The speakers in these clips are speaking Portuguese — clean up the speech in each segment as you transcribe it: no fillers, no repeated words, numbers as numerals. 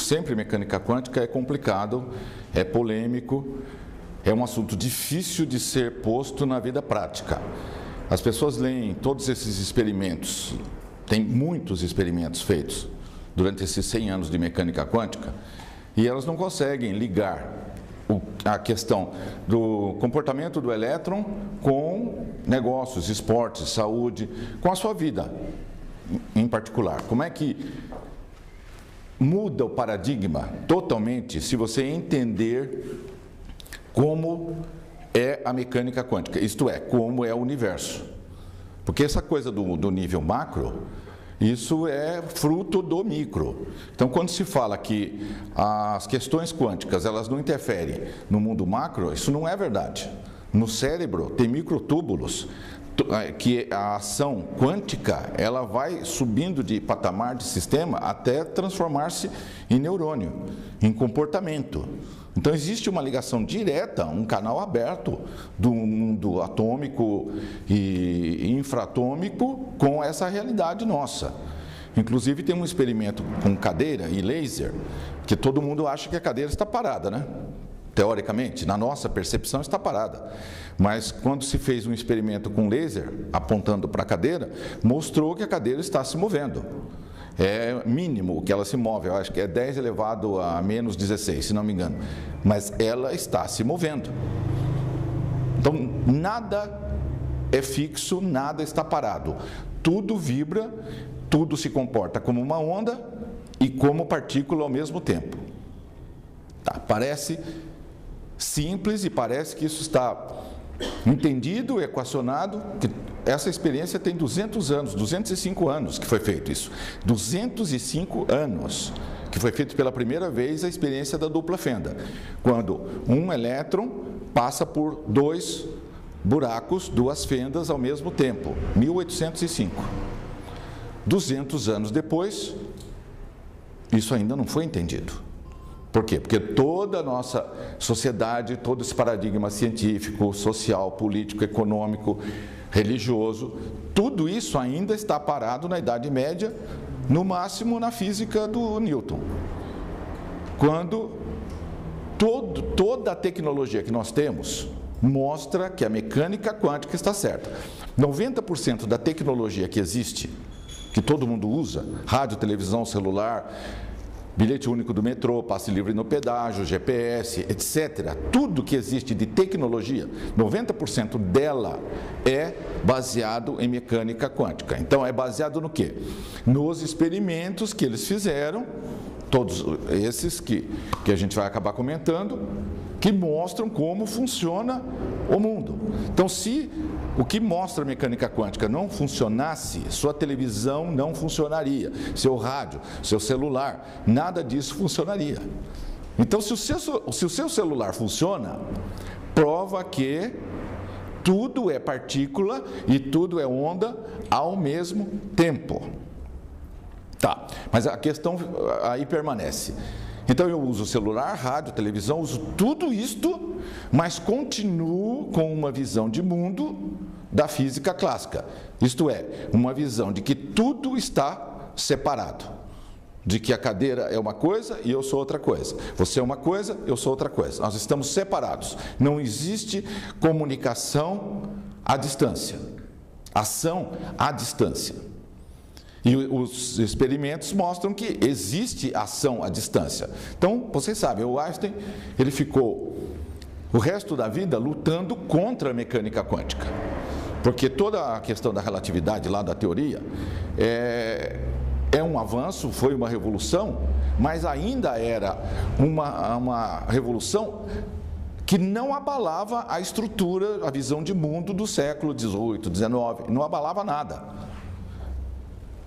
sempre mecânica quântica é complicado, é polêmico, é um assunto difícil de ser posto na vida prática. As pessoas leem todos esses experimentos, tem muitos experimentos feitos durante esses 100 anos de mecânica quântica, e elas não conseguem ligar a questão do comportamento do elétron com negócios, esportes, saúde, com a sua vida em particular. Como é que muda o paradigma totalmente se você entender como é a mecânica quântica, isto é, como é o universo. Porque essa coisa do nível macro, isso é fruto do micro. Então, quando se fala que as questões quânticas elas não interferem no mundo macro, isso não é verdade. No cérebro tem microtúbulos que a ação quântica ela vai subindo de patamar de sistema até transformar-se em neurônio, em comportamento. Então existe uma ligação direta, um canal aberto do mundo atômico e infraatômico com essa realidade nossa. Inclusive tem um experimento com cadeira e laser, que todo mundo acha que a cadeira está parada, né? Teoricamente, na nossa percepção está parada. Mas quando se fez um experimento com laser, apontando para a cadeira, mostrou que a cadeira está se movendo. É mínimo que ela se move, eu acho que é 10 elevado a menos 16, se não me engano. Mas ela está se movendo. Então, nada é fixo, nada está parado. Tudo vibra, tudo se comporta como uma onda e como partícula ao mesmo tempo. Tá, parece simples e parece que isso está entendido, equacionado, que essa experiência tem 200 anos, 205 anos que foi feito isso. 205 anos que foi feito pela primeira vez a experiência da dupla fenda, quando um elétron passa por dois buracos, duas fendas ao mesmo tempo, 1805. 200 anos depois, isso ainda não foi entendido. Por quê? Porque toda a nossa sociedade, todo esse paradigma científico, social, político, econômico, religioso, tudo isso ainda está parado na Idade Média, no máximo na física do Newton. Quando toda a tecnologia que nós temos mostra que a mecânica quântica está certa. 90% da tecnologia que existe, que todo mundo usa, rádio, televisão, celular, bilhete único do metrô, passe livre no pedágio, GPS, etc. Tudo que existe de tecnologia, 90% dela é baseado em mecânica quântica. Então, é baseado no quê? Nos experimentos que eles fizeram, todos esses que a gente vai acabar comentando, que mostram como funciona o mundo. Então, se o que mostra a mecânica quântica não funcionasse, sua televisão não funcionaria, seu rádio, seu celular, nada disso funcionaria. Então, se o seu celular funciona, prova que tudo é partícula e tudo é onda ao mesmo tempo. Tá, mas a questão aí permanece. Então eu uso celular, rádio, televisão, uso tudo isto, mas continuo com uma visão de mundo da física clássica. Isto é, uma visão de que tudo está separado. De que a cadeira é uma coisa e eu sou outra coisa. Você é uma coisa, eu sou outra coisa. Nós estamos separados. Não existe comunicação à distância. Ação à distância. E os experimentos mostram que existe ação à distância. Então, vocês sabem, o Einstein, ele ficou o resto da vida lutando contra a mecânica quântica. Porque toda a questão da relatividade lá da teoria é um avanço, foi uma revolução, mas ainda era uma revolução que não abalava a estrutura, a visão de mundo do século XVIII, XIX, não abalava nada.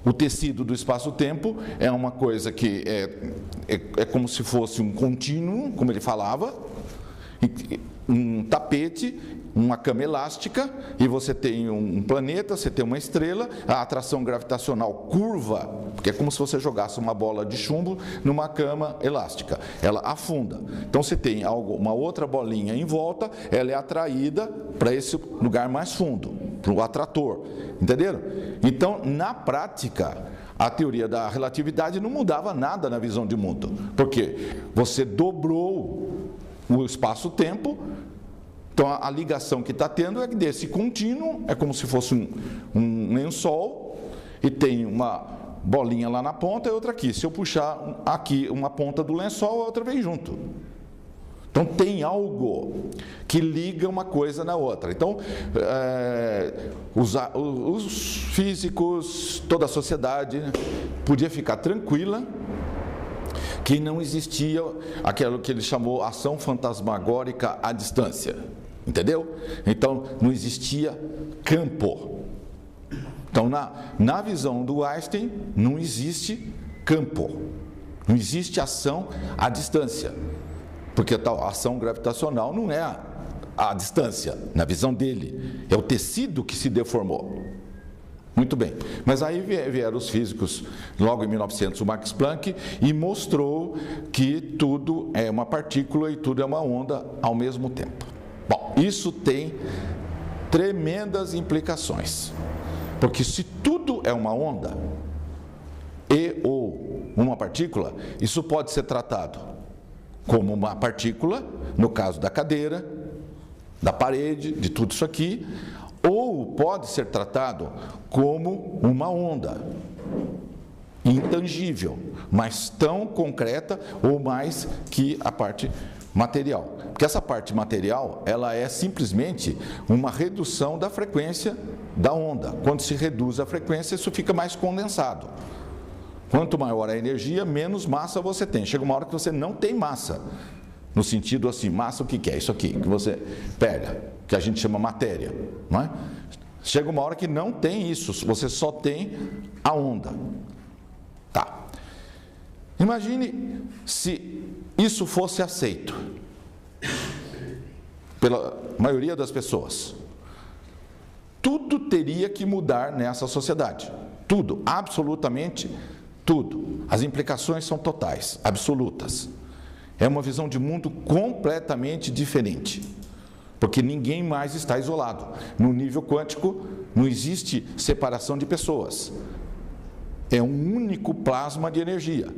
O tecido do espaço-tempo é uma coisa que é como se fosse um contínuo, como ele falava, um tapete, uma cama elástica, e você tem um planeta, você tem uma estrela, a atração gravitacional curva, porque é como se você jogasse uma bola de chumbo numa cama elástica, ela afunda. Então você tem uma outra bolinha em volta, ela é atraída para esse lugar mais fundo, para o atrator, entenderam? Então, na prática, a teoria da relatividade não mudava nada na visão de mundo, porque você dobrou o espaço-tempo, então a ligação que está tendo é desse contínuo, é como se fosse um lençol, e tem uma bolinha lá na ponta e outra aqui. Se eu puxar aqui uma ponta do lençol, a outra vem junto. Então tem algo que liga uma coisa na outra. Então, os físicos, toda a sociedade podia ficar tranquila que não existia aquilo que ele chamou ação fantasmagórica à distância. Entendeu? Então não existia campo. Então na visão do Einstein não existe campo. Não existe ação à distância. Porque a ação gravitacional não é a distância, na visão dele, é o tecido que se deformou. Muito bem, mas aí vieram os físicos, logo em 1900, o Max Planck, e mostrou que tudo é uma partícula e tudo é uma onda ao mesmo tempo. Bom, isso tem tremendas implicações, porque se tudo é uma onda e ou uma partícula, isso pode ser tratado como uma partícula, no caso da cadeira, da parede, de tudo isso aqui, ou pode ser tratado como uma onda intangível, mas tão concreta ou mais que a parte material. Porque essa parte material, ela é simplesmente uma redução da frequência da onda. Quando se reduz a frequência, isso fica mais condensado. Quanto maior a energia, menos massa você tem. Chega uma hora que você não tem massa. No sentido assim, massa o que é? Isso aqui, que você pega, que a gente chama matéria. Não é? Chega uma hora que não tem isso, você só tem a onda. Tá. Imagine se isso fosse aceito pela maioria das pessoas. Tudo teria que mudar nessa sociedade. Tudo, absolutamente tudo. As implicações são totais, absolutas. É uma visão de mundo completamente diferente, porque ninguém mais está isolado. No nível quântico não existe separação de pessoas. É um único plasma de energia.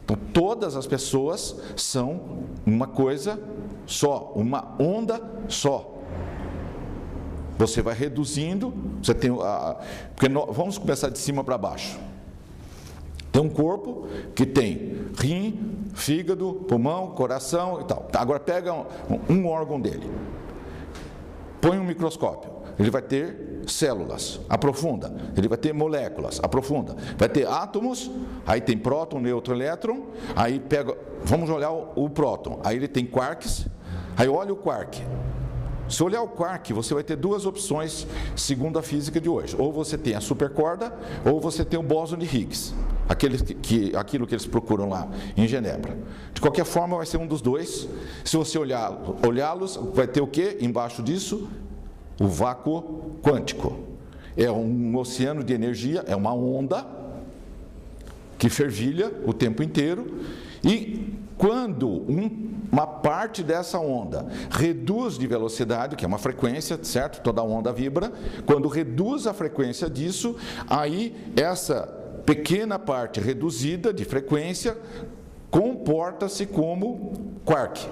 Então, todas as pessoas são uma coisa só, uma onda só. Você vai reduzindo, você tem vamos começar de cima para baixo. Tem um corpo que tem rim, fígado, pulmão, coração e tal. Agora pega um órgão dele, põe um microscópio, ele vai ter células, aprofunda, ele vai ter moléculas, aprofunda, vai ter átomos, aí tem próton, nêutron, elétron, aí pega, vamos olhar o próton, aí ele tem quarks, aí olha o quark. Se olhar o quark, você vai ter duas opções segundo a física de hoje. Ou você tem a supercorda, ou você tem o bóson de Higgs. Aquilo que eles procuram lá em Genebra. De qualquer forma, vai ser um dos dois. Se você olhá-los, vai ter o quê? Embaixo disso, o vácuo quântico. É um oceano de energia, é uma onda que fervilha o tempo inteiro. E quando uma parte dessa onda reduz de velocidade, que é uma frequência, certo? Toda onda vibra. Quando reduz a frequência disso, aí essa pequena parte reduzida de frequência comporta-se como quark.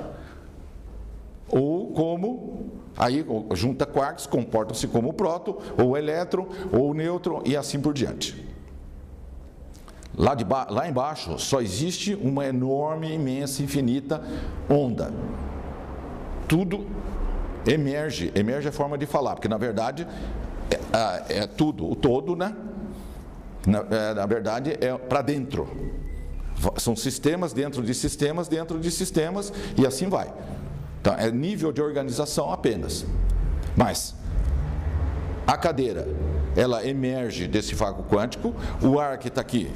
Ou como, aí junta quarks, comportam-se como próton, ou elétron, ou nêutron e assim por diante. Lá embaixo só existe uma enorme, imensa, infinita onda. Tudo emerge. Emerge é forma de falar, porque na verdade é tudo, o todo, né? Na verdade é para dentro. São sistemas dentro de sistemas, dentro de sistemas, e assim vai. Então é nível de organização apenas. Mas a cadeira, ela emerge desse vácuo quântico, o ar que está aqui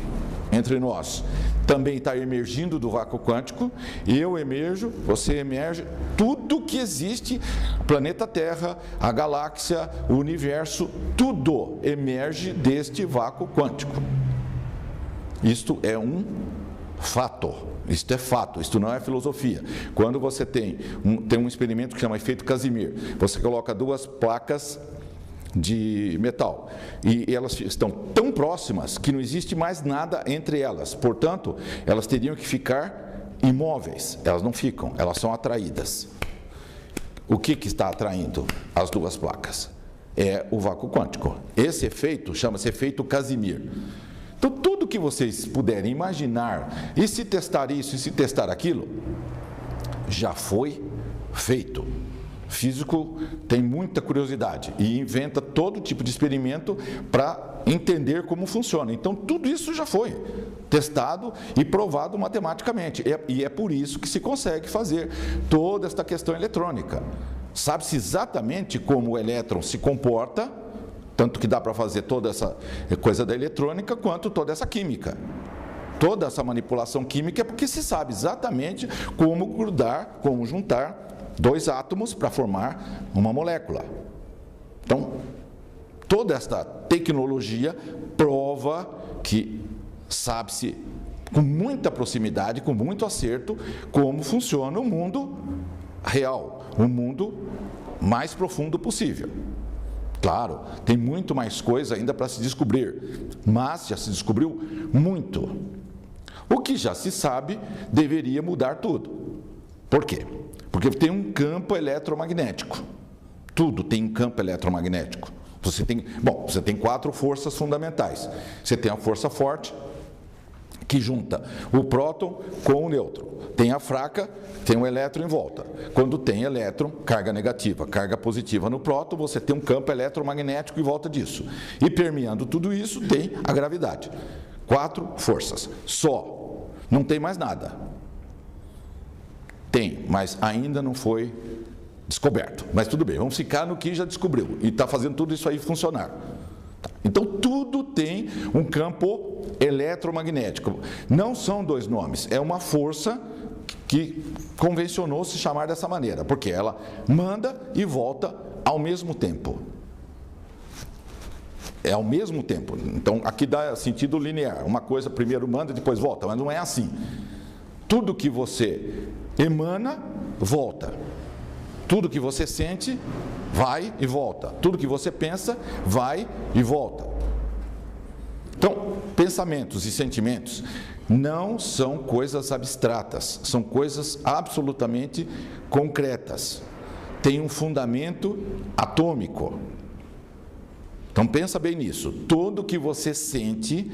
entre nós também está emergindo do vácuo quântico, eu emerjo, você emerge, tudo que existe, o planeta Terra, a galáxia, o universo, tudo emerge deste vácuo quântico. Isto é um fato, isto é fato, isto não é filosofia. Quando você tem um experimento que chama efeito Casimir, você coloca duas placas de metal. E elas estão tão próximas que não existe mais nada entre elas. Portanto, elas teriam que ficar imóveis. Elas não ficam, elas são atraídas. O que está atraindo as duas placas? É o vácuo quântico. Esse efeito chama-se efeito Casimir. Então, tudo que vocês puderem imaginar, e se testar isso, e se testar aquilo, já foi feito. O físico tem muita curiosidade e inventa todo tipo de experimento para entender como funciona. Então, tudo isso já foi testado e provado matematicamente. E é por isso que se consegue fazer toda esta questão eletrônica. Sabe-se exatamente como o elétron se comporta, tanto que dá para fazer toda essa coisa da eletrônica, quanto toda essa química. Toda essa manipulação química é porque se sabe exatamente como grudar, como juntar dois átomos para formar uma molécula. Então, toda esta tecnologia prova que sabe-se com muita proximidade, com muito acerto, como funciona o mundo real, o mundo mais profundo possível. Claro, tem muito mais coisa ainda para se descobrir, mas já se descobriu muito. O que já se sabe deveria mudar tudo. Por quê? Porque tem um campo eletromagnético. Tudo tem um campo eletromagnético. Você tem 4 forças fundamentais. Você tem a força forte, que junta o próton com o nêutron. Tem a fraca, tem o elétron em volta. Quando tem elétron, carga negativa, carga positiva no próton, você tem um campo eletromagnético em volta disso. E permeando tudo isso, tem a gravidade. 4 forças. Só. Não tem mais nada. Tem, mas ainda não foi descoberto. Mas tudo bem, vamos ficar no que já descobriu. E está fazendo tudo isso aí funcionar. Então, tudo tem um campo eletromagnético. Não são 2 nomes, é uma força que convencionou se chamar dessa maneira, porque ela manda e volta ao mesmo tempo. É ao mesmo tempo. Então, aqui dá sentido linear. Uma coisa primeiro manda e depois volta, mas não é assim. Tudo que você emana, volta. Tudo que você sente, vai e volta. Tudo que você pensa, vai e volta. Então, pensamentos e sentimentos não são coisas abstratas, são coisas absolutamente concretas. Tem um fundamento atômico. Então, pensa bem nisso. Tudo que você sente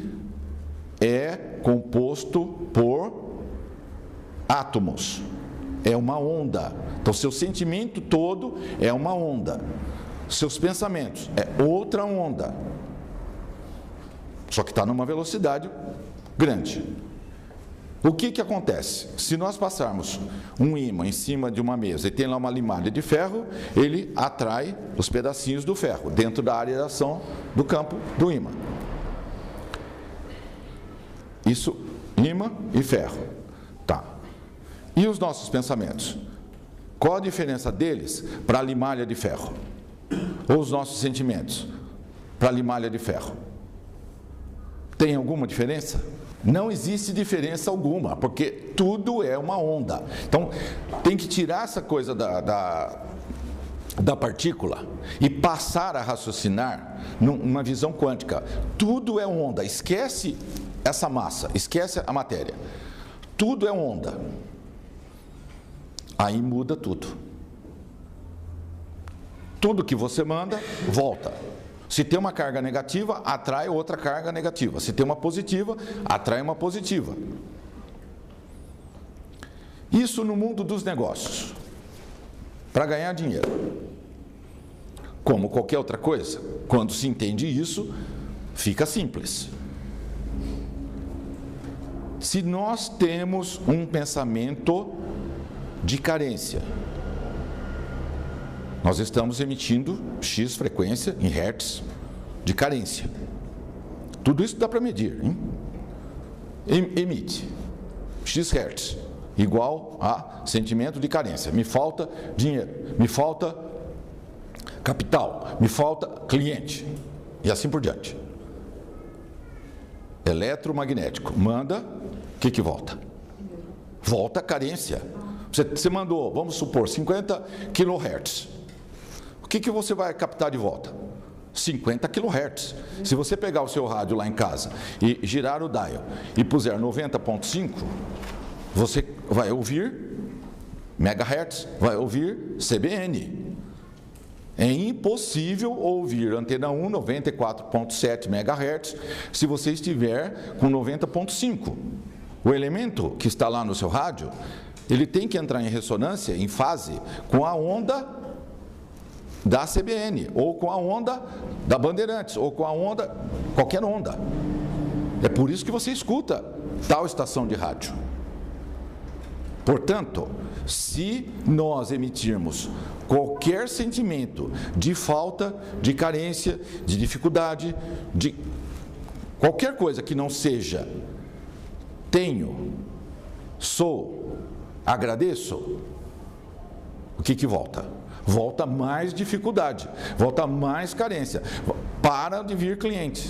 é composto por átomos. É uma onda. Então, seu sentimento todo é uma onda. Seus pensamentos é outra onda. Só que está numa velocidade grande. O que acontece? Se nós passarmos um ímã em cima de uma mesa e tem lá uma limalha de ferro, ele atrai os pedacinhos do ferro dentro da área de ação do campo do ímã. Isso, ímã e ferro. Tá. E os nossos pensamentos? Qual a diferença deles para a limalha de ferro? Ou os nossos sentimentos para a limalha de ferro? Tem alguma diferença? Não existe diferença alguma, porque tudo é uma onda. Então, tem que tirar essa coisa da partícula e passar a raciocinar numa visão quântica. Tudo é onda. Esquece essa massa, esquece a matéria. Tudo é onda. Aí muda tudo. Tudo que você manda, volta. Se tem uma carga negativa, atrai outra carga negativa. Se tem uma positiva, atrai uma positiva. Isso no mundo dos negócios. Para ganhar dinheiro. Como qualquer outra coisa, quando se entende isso, fica simples. Se nós temos um pensamento de carência, nós estamos emitindo X frequência em hertz de carência. Tudo isso dá para medir, hein? Emite X hertz igual a sentimento de carência. Me falta dinheiro, me falta capital, me falta cliente e assim por diante. Eletromagnético, manda, o que volta? Volta a carência. Você mandou, vamos supor, 50 kHz. O que você vai captar de volta? 50 kHz. Se você pegar o seu rádio lá em casa e girar o dial e puser 90.5, você vai ouvir megahertz, vai ouvir CBN. É impossível ouvir antena 1 94.7 MHz se você estiver com 90.5. O elemento que está lá no seu rádio, ele tem que entrar em ressonância, em fase, com a onda da CBN, ou com a onda da Bandeirantes, ou com a onda, qualquer onda. É por isso que você escuta tal estação de rádio. Portanto, se nós emitirmos qualquer sentimento de falta, de carência, de dificuldade, de qualquer coisa que não seja tenho, sou, agradeço, o que volta? Volta mais dificuldade, volta mais carência, para de vir clientes.